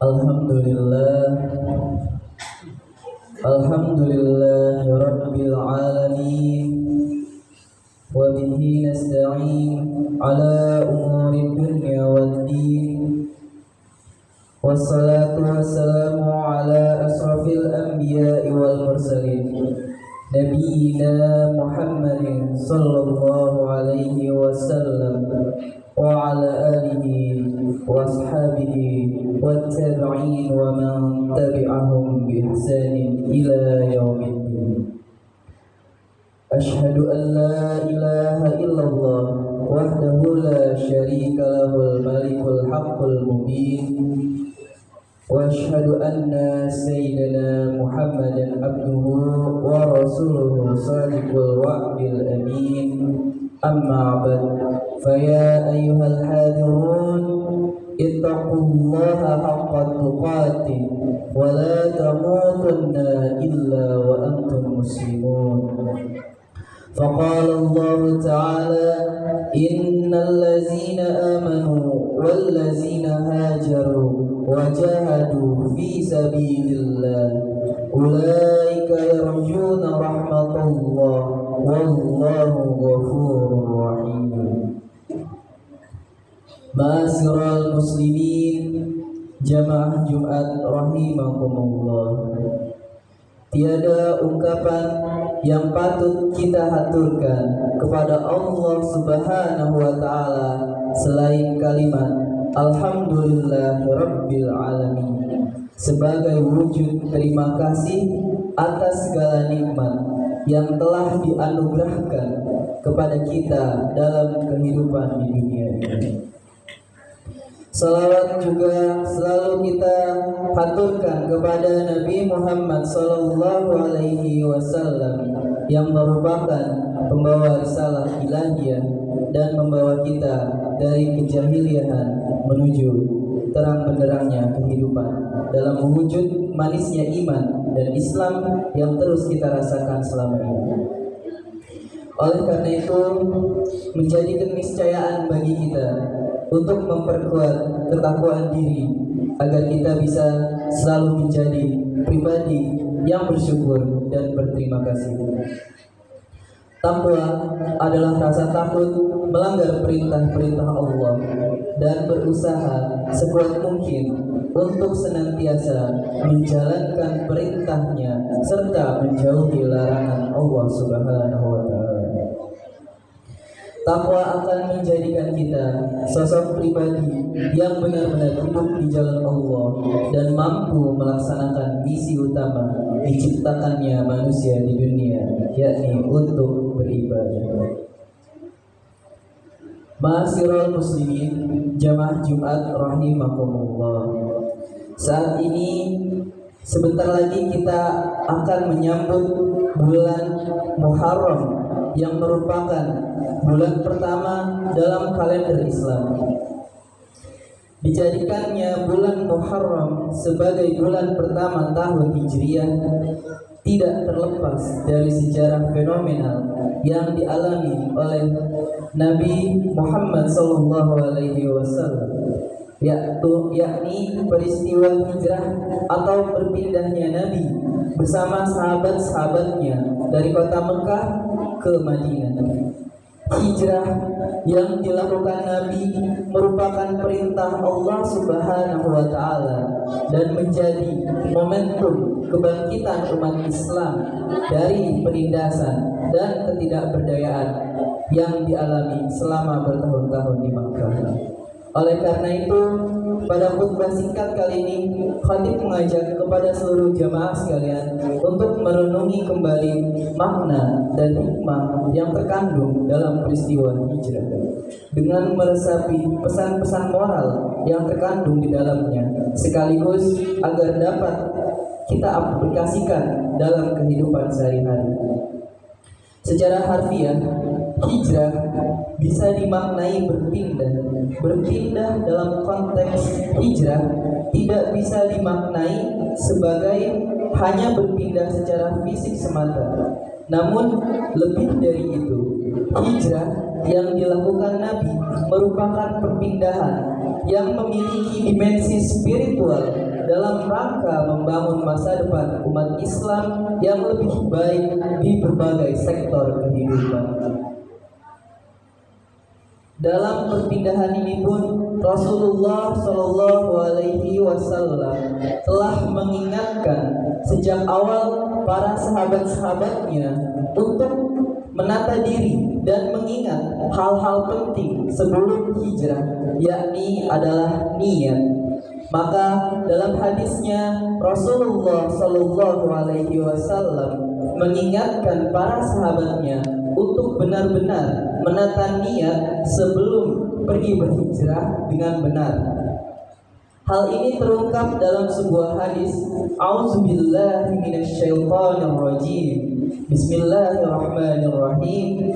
Alhamdulillah, Alhamdulillahi Rabbil Alamin, wa bihi nasta'in ala umuri dunya waddin, wassalatu wassalamu ala asrafil anbiya'i wal mursalin, Nabiyyina Muhammadin sallallahu alaihi wasallam wa ala alihi wa ashabihi wa tabi'in wa man tabi'ahum bi ihsanin ila yaumiddin. Ashhadu an la ilaha illallah wahdahu la syarika lahul malikul haqqul mubin, wa ashhadu anna sayyidina Muhammadan abduhu wa rasuluhu sadiqul wa'dil amin. Amma ba'd, faya ayyuhal hadirun, ittaqullaha haqqa tuqatih wa la tamutunna illa wa antum muslimun. Faqala Allah ta'ala, innal ladzina amanu wal ladzina hajaru wa jahadu fi sabilillah ulaika yarjuna rahmatullah wallahu ghafurur rahim. Ma'asyiral muslimin, jamaah Jumat rahimakumullah. Tiada ungkapan yang patut kita haturkan kepada Allah Subhanahu wa taala selain kalimat Alhamdulillahirabbil alamin, sebagai wujud terima kasih atas segala nikmat yang telah dianugerahkan kepada kita dalam kehidupan di dunia ini. Salawat juga selalu kita haturkan kepada Nabi Muhammad sallallahu alaihi wasallam yang merupakan pembawa risalah ilahiyah dan membawa kita dari kejahiliahan menuju terang benderangnya kehidupan dalam wujud manisnya iman dan Islam yang terus kita rasakan selama ini. Oleh karena itu, menjadi keniscayaan bagi kita untuk memperkuat ketakwaan diri agar kita bisa selalu menjadi pribadi yang bersyukur dan berterima kasih. Takwa adalah rasa takut melanggar perintah-perintah Allah dan berusaha sekuat mungkin untuk senantiasa menjalankan perintahnya serta menjauhi larangan Allah Subhanahu wa taala. Takwa akan menjadikan kita sosok pribadi yang benar-benar hidup di jalan Allah dan mampu melaksanakan misi utama diciptakannya manusia di dunia, yakni untuk beribadah. Ma'asyiral muslimin, jamaah Jumat rahimakumullah. Saat ini sebentar lagi kita akan menyambut bulan Muharram yang merupakan bulan pertama dalam kalender Islam. Dijadikannya bulan Muharram sebagai bulan pertama tahun Hijriah tidak terlepas dari sejarah fenomenal yang dialami oleh Nabi Muhammad SAW, yakni peristiwa hijrah atau berpindahnya Nabi bersama sahabat-sahabatnya dari kota Mekah ke Madinah. Hijrah yang dilakukan Nabi merupakan perintah Allah Subhanahu wa taala dan menjadi momentum kebangkitan umat Islam dari penindasan dan ketidakberdayaan yang dialami selama bertahun-tahun di Makkah. Oleh karena itu, pada khutbah singkat kali ini, khatib mengajak kepada seluruh jamaah sekalian untuk merenungi kembali makna dan hikmah yang terkandung dalam peristiwa hijrah, dengan meresapi pesan-pesan moral yang terkandung di dalamnya, sekaligus agar dapat kita aplikasikan dalam kehidupan sehari-hari. Secara harfiah, hijrah bisa dimaknai berpindah. Berpindah dalam konteks hijrah tidak bisa dimaknai sebagai hanya berpindah secara fisik semata. Namun lebih dari itu, hijrah yang dilakukan Nabi merupakan perpindahan yang memiliki dimensi spiritual dalam rangka membangun masa depan umat Islam yang lebih baik di berbagai sektor kehidupan. Dalam perpindahan ini pun Rasulullah Shallallahu Alaihi Wasallam telah mengingatkan sejak awal para sahabat-sahabatnya untuk menata diri dan mengingat hal-hal penting sebelum hijrah, yakni adalah niat. Maka dalam hadisnya Rasulullah Shallallahu Alaihi Wasallam mengingatkan para sahabatnya untuk benar-benar menata niat sebelum pergi berhijrah dengan benar. Hal ini terungkap dalam sebuah hadis, A'udzubillahi minasyaitonirrajim. Bismillahirrahmanirrahim.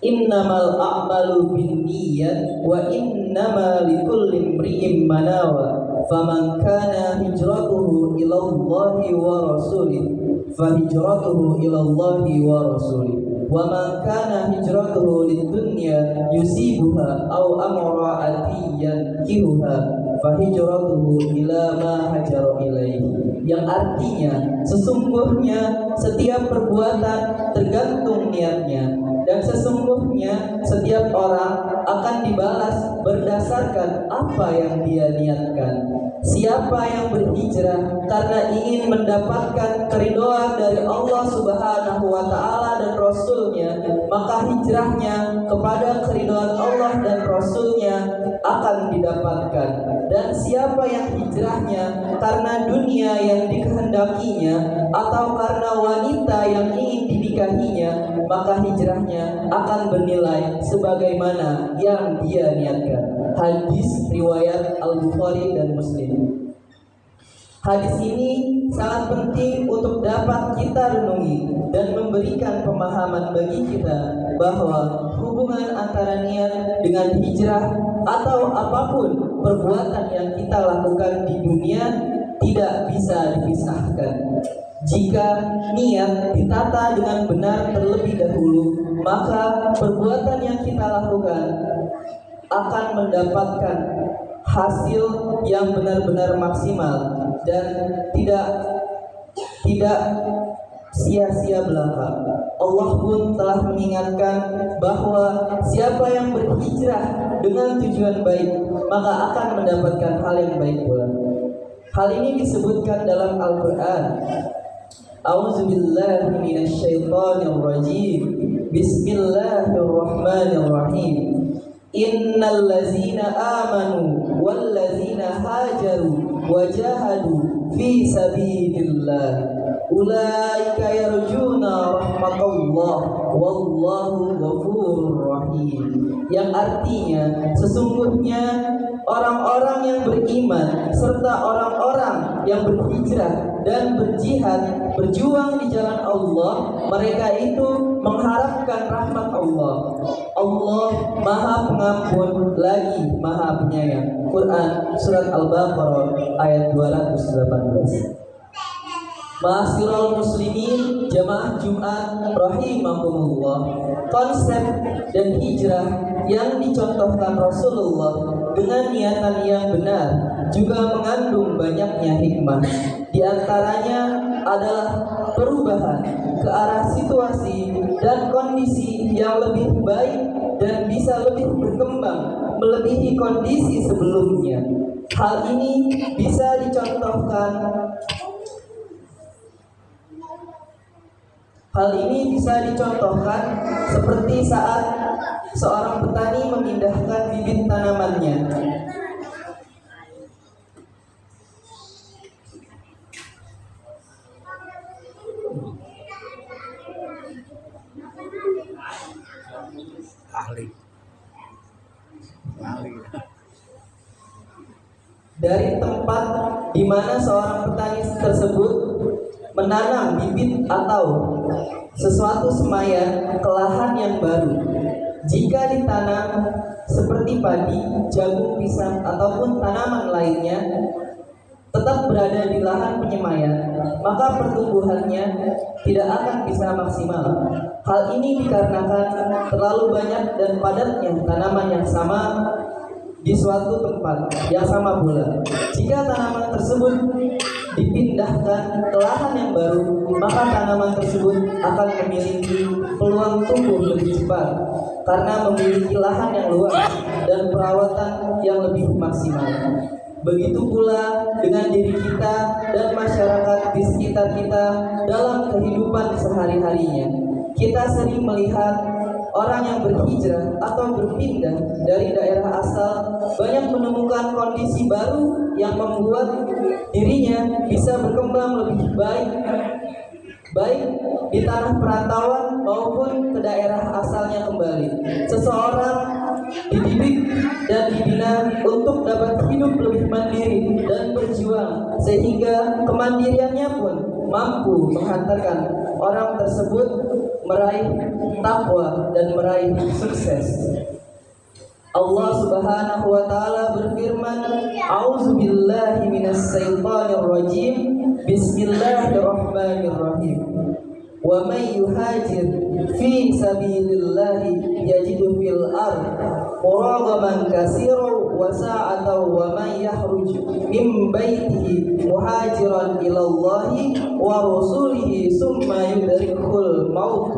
Innamal a'malu binniyat wa innama likulli imri'in ma nawa. Faman kana hijratuhu ila Allahi wa rasulih fa hijratuhu ila Allahi wa rasulih. Wa man kana hijratuhu lid-dunya yusibuha aw amra'atin yankihuha fa hijratuhu ila ma hajara ilaihi. Yang artinya sesungguhnya setiap perbuatan tergantung niatnya, dan sesungguhnya setiap orang akan dibalas berdasarkan apa yang dia niatkan. Siapa yang berhijrah karena ingin mendapatkan keridhaan dari Allah Subhanahu wa taala dan Rasulnya, maka hijrahnya kepada keridhaan Allah dan Rasulnya akan didapatkan. Dan siapa yang hijrahnya karena dunia yang dikehendakinya atau karena wanita yang ingin dinikahinya, maka hijrahnya akan bernilai sebagaimana yang dia niatkan. Hadis riwayat Al-Bukhari dan Muslim. Hadis ini sangat penting untuk dapat kita renungi dan memberikan pemahaman bagi kita bahwa hubungan antara niat dengan hijrah atau apapun perbuatan yang kita lakukan di dunia tidak bisa dipisahkan. Jika niat ditata dengan benar terlebih dahulu, maka perbuatan yang kita lakukan akan mendapatkan hasil yang benar-benar maksimal dan tidak sia-sia belaka. Allah pun telah mengingatkan bahwa siapa yang berhijrah dengan tujuan baik, maka akan mendapatkan hal yang baik pula. Hal ini disebutkan dalam Al-Quran. A'udzubillahi minasyaitonirrajim. Bismillahirrahmanirrahim. Innal ladzina amanu wal ladzina hajaru wajahadu fi sabilillah ulaika yarjuna rahmatullah wallahu ghafurur rahim. Yang artinya sesungguhnya orang-orang yang beriman serta orang-orang yang berhijrah dan berjihad berjuang di jalan Allah, mereka itu mengharapkan rahmat Allah. Allah Maha Pengampun lagi Maha Penyayang. Quran surat Al-Baqarah ayat 218. Ma'asyiral muslimin jamaah Jumat rahimakumullah. Konsep dan hijrah yang dicontohkan Rasulullah dengan niatan yang benar juga mengandung banyaknya hikmah. Di antaranya adalah perubahan ke arah situasi dan kondisi yang lebih baik dan bisa lebih berkembang melebihi kondisi sebelumnya. Hal ini bisa dicontohkan seperti saat seorang petani memindahkan bibit tanamannya. Dari tempat di mana seorang petani tersebut menanam bibit atau sesuatu semayan ke lahan yang baru. Jika ditanam seperti padi, jagung, pisang ataupun tanaman lainnya tetap berada di lahan penyemayan, maka pertumbuhannya tidak akan bisa maksimal. Hal ini dikarenakan terlalu banyak dan padatnya tanaman yang sama di suatu tempat yang sama pula. Jika tanaman tersebut dipindahkan ke lahan yang baru, maka tanaman tersebut akan memiliki peluang tumbuh lebih cepat karena memiliki lahan yang luas dan perawatan yang lebih maksimal. Begitu pula dengan diri kita dan masyarakat di sekitar kita dalam kehidupan sehari-harinya. Kita sering melihat orang yang berhijrah atau berpindah dari daerah asal banyak menemukan kondisi baru yang membuat dirinya bisa berkembang lebih baik di tanah perantauan maupun ke daerah asalnya kembali. Seseorang dididik dan dibina untuk dapat hidup lebih mandiri dan berjuang, sehingga kemandiriannya pun mampu menghantarkan orang tersebut meraih takwa dan meraih sukses. Allah Subhanahu wa taala berfirman, "A'udzubillahi minasyaitonir rajim. Bismillahirrahmanirrahim. Wa may yuhajir fi sabilillahi yajid fil ard muragaman katsiran wa sa'atan wa man yahruj min baitihi muhajiran ila Allahi wa rasulihi summa yudrikul maut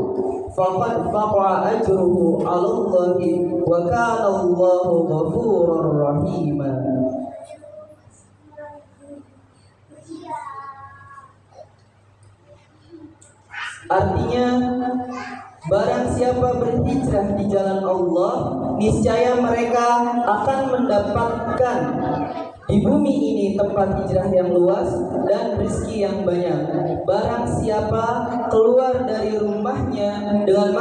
faqad waqa'a ajruhu 'ala Allahi wa kana Allahu ghafurur rahima." Artinya, barang siapa berhijrah di jalan Allah, niscaya mereka akan mendapatkan di bumi ini tempat hijrah yang luas dan rezeki yang banyak. Barang siapa keluar dari rumahnya dengan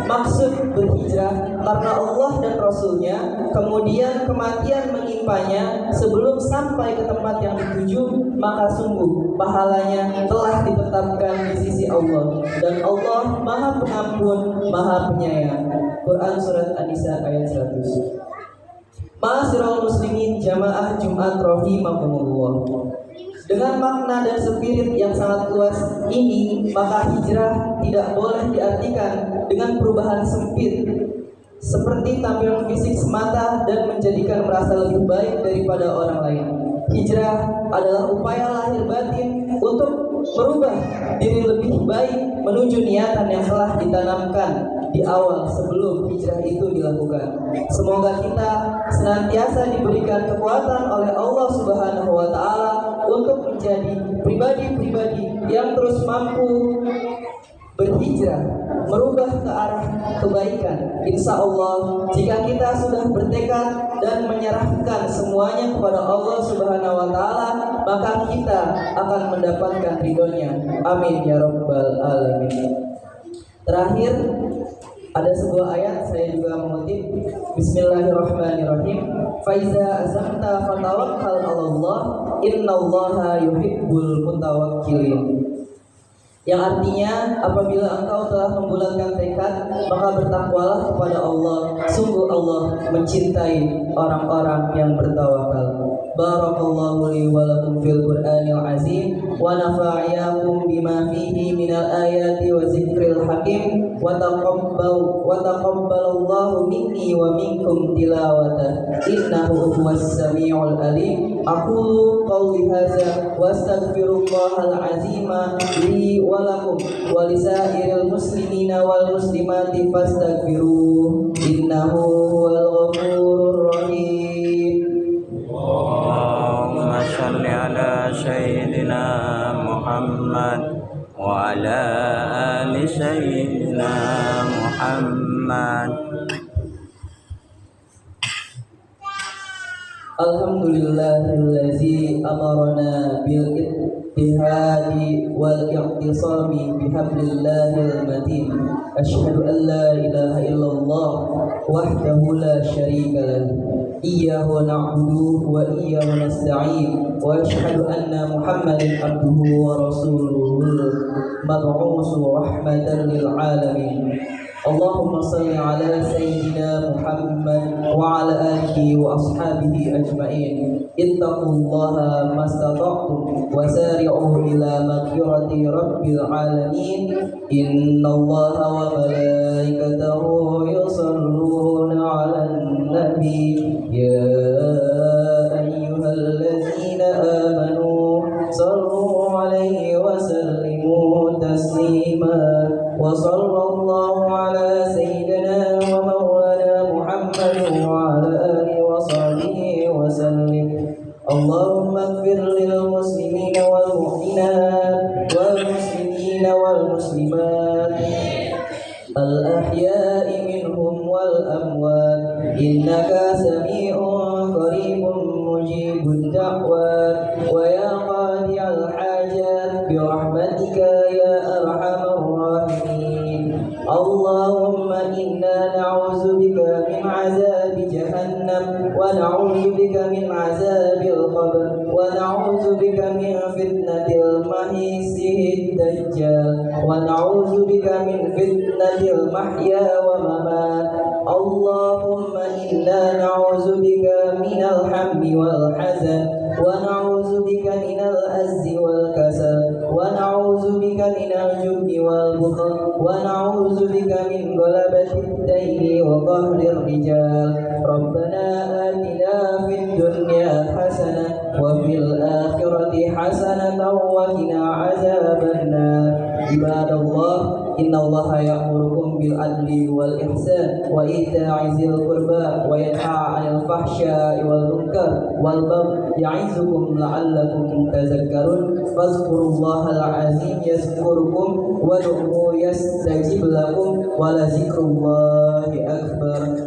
maksud berhijrah karena Allah dan Rasulnya, kemudian kematian menimpanya sebelum sampai ke tempat yang dituju, maka sungguh pahalanya telah ditetapkan di sisi Allah, dan Allah Maha Pengampun, Maha Penyayang. Quran Surat An-Nisa ayat 100. Ma'asyiral muslimin jamaah Jumat rahimakumullah. Dengan makna dan spirit yang sangat luas ini, maka hijrah tidak boleh diartikan dengan perubahan sempit seperti tampilan fisik semata dan menjadikan merasa lebih baik daripada orang lain. Hijrah adalah upaya lahir batin untuk merubah diri lebih baik menuju niatan yang telah ditanamkan di awal sebelum hijrah itu dilakukan. Semoga kita senantiasa diberikan kekuatan oleh Allah Subhanahu wa taala untuk menjadi pribadi-pribadi yang terus mampu berhijrah, merubah ke arah kebaikan. Insya Allah, jika kita sudah bertekad dan menyerahkan semuanya kepada Allah Subhanahu wa taala, maka kita akan mendapatkan ridhonya. Amin ya rabbal alamin. Terakhir, ada sebuah ayat saya juga mengutip. Bismillahirrahmanirrahim. Faiza azamta fatawakkal 'alallah innallaha yuhibbul mutawakkilin. Yang artinya, apabila engkau telah membulatkan tekad, maka bertakwalah kepada Allah. Sungguh Allah mencintai orang-orang yang bertawakal. Barakallahu li wa lakum fil Qur'anil azim wa nafa'akum bima fihi minal ayati wa zikril hakim wa taqabbalallahu minni wa minkum tilawatan innahu huwas samiul alim. Aqulu qawli hadza wa astaghfirullahal azima li wa lakum wa lisairil muslimina wal muslimati fastaghfiruh innahu huwal ghafurur rahim. Allahumma shalli ala sayyidina Muhammad wa ala ali sayyidina Muhammad. Alhamdulillahillazi amarna bil ittihadi wal i'tisami bihablillahil matin. Asyhadu an la ilaha illallah wahdahu la syarika lahu. Iyyahu na'budu wa iyyahu nasta'in. Wa asyhadu anna Muhammadan abduhu wa rasuluhul mab'uusu rahmatan lil alamin. Allahumma salli ala sayyidina Muhammad wa ala alihi wa ashabihi ajma'in. Ittaqullaha mastata'tum wa sari'u ila maghfirati rabbil alamin. Innallaha wa malaikatahu yusalluna 'alan nabi ya واغفر للمسلمين والمؤمنات والمسلمين والمسلمات الأحياء منهم والأموات إنك سميع قريب مجيب الدعوات ويا قاضي الحاجات برحمتك يا أرحم الراحمين اللهم إنا نعوذ بك من عذاب جهنم ونعوذ بك من عذاب القبر ونعوذ بك من فتنة المحيص الدجال ونعوذ بك من فتنة المحيا وممات اللهم إنا نعوذ بك من الهم والحزن ونعوذ بك من العجز والكسل ونعوذ بك من الجبن والبخل ونعوذ بك من غلبة الدين وقهر الرجال ربنا آتنا في الدنيا حسنة وفي الآخرة حسنة وقنا عذاب النار عباد الله إن الله يأمركم بالعدل والإحسان وإيتاء ذي القربى وينهى عن الفحشاء والمنكر والبغي يعظكم لعلكم تذكرون فاذكروا الله العظيم يذكركم وادعوه يستجب لكم ولذكر الله أكبر.